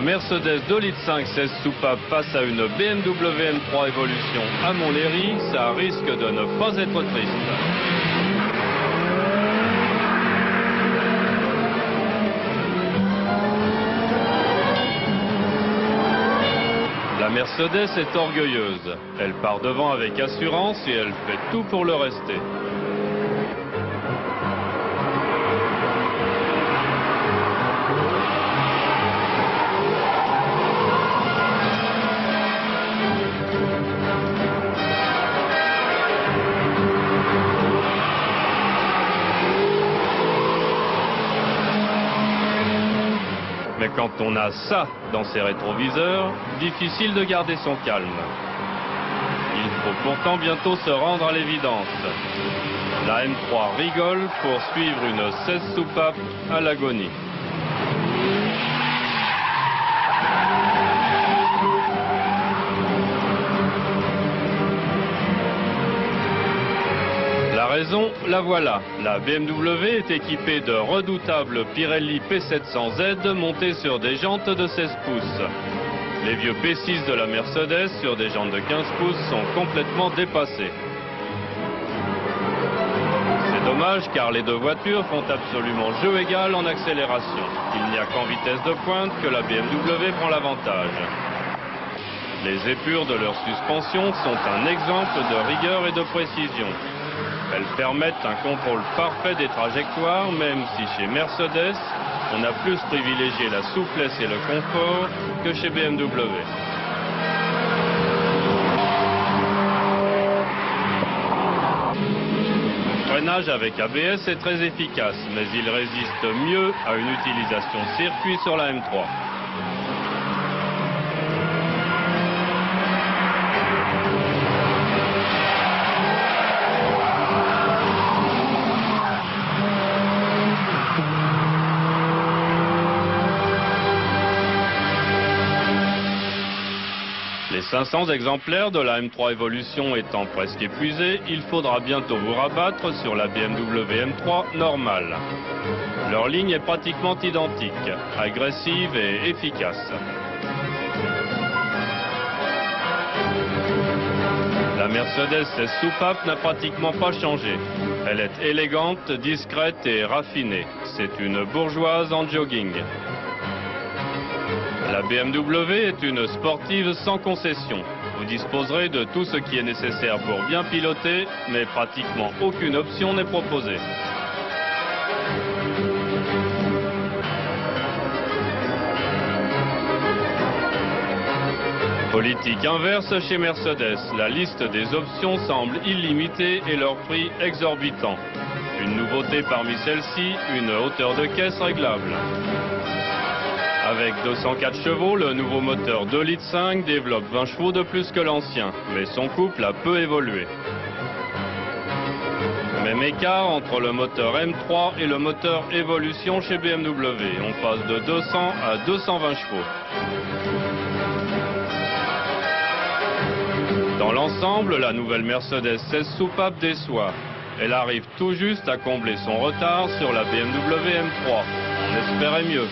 Mercedes 2,5 litres 16 soupapes face à une BMW M3 Evolution à Montlhéry, ça risque de ne pas être triste. La Mercedes est orgueilleuse. Elle part devant avec assurance et elle fait tout pour le rester. Mais quand on a ça dans ses rétroviseurs, difficile de garder son calme. Il faut pourtant bientôt se rendre à l'évidence. La M3 rigole pour suivre une 16 soupapes à l'agonie. La raison, la voilà. La BMW est équipée de redoutables Pirelli P700Z montés sur des jantes de 16 pouces. Les vieux P6 de la Mercedes sur des jantes de 15 pouces sont complètement dépassés. C'est dommage car les deux voitures font absolument jeu égal en accélération. Il n'y a qu'en vitesse de pointe que la BMW prend l'avantage. Les épures de leur suspension sont un exemple de rigueur et de précision. Elles permettent un contrôle parfait des trajectoires, même si chez Mercedes, on a plus privilégié la souplesse et le confort que chez BMW. Le freinage avec ABS est très efficace, mais il résiste mieux à une utilisation circuit sur la M3. Les 500 exemplaires de la M3 Evolution étant presque épuisés, il faudra bientôt vous rabattre sur la BMW M3 normale. Leur ligne est pratiquement identique, agressive et efficace. La Mercedes 16 soupapes n'a pratiquement pas changé. Elle est élégante, discrète et raffinée. C'est une bourgeoise en jogging. La BMW est une sportive sans concession. Vous disposerez de tout ce qui est nécessaire pour bien piloter, mais pratiquement aucune option n'est proposée. Politique inverse chez Mercedes. La liste des options semble illimitée et leur prix exorbitant. Une nouveauté parmi celles-ci, une hauteur de caisse réglable. Avec 204 chevaux, le nouveau moteur 2,5 litres développe 20 chevaux de plus que l'ancien, mais son couple a peu évolué. Même écart entre le moteur M3 et le moteur Evolution chez BMW. On passe de 200 à 220 chevaux. Dans l'ensemble, la nouvelle Mercedes 16 soupapes déçoit. Elle arrive tout juste à combler son retard sur la BMW M3. On espérait mieux.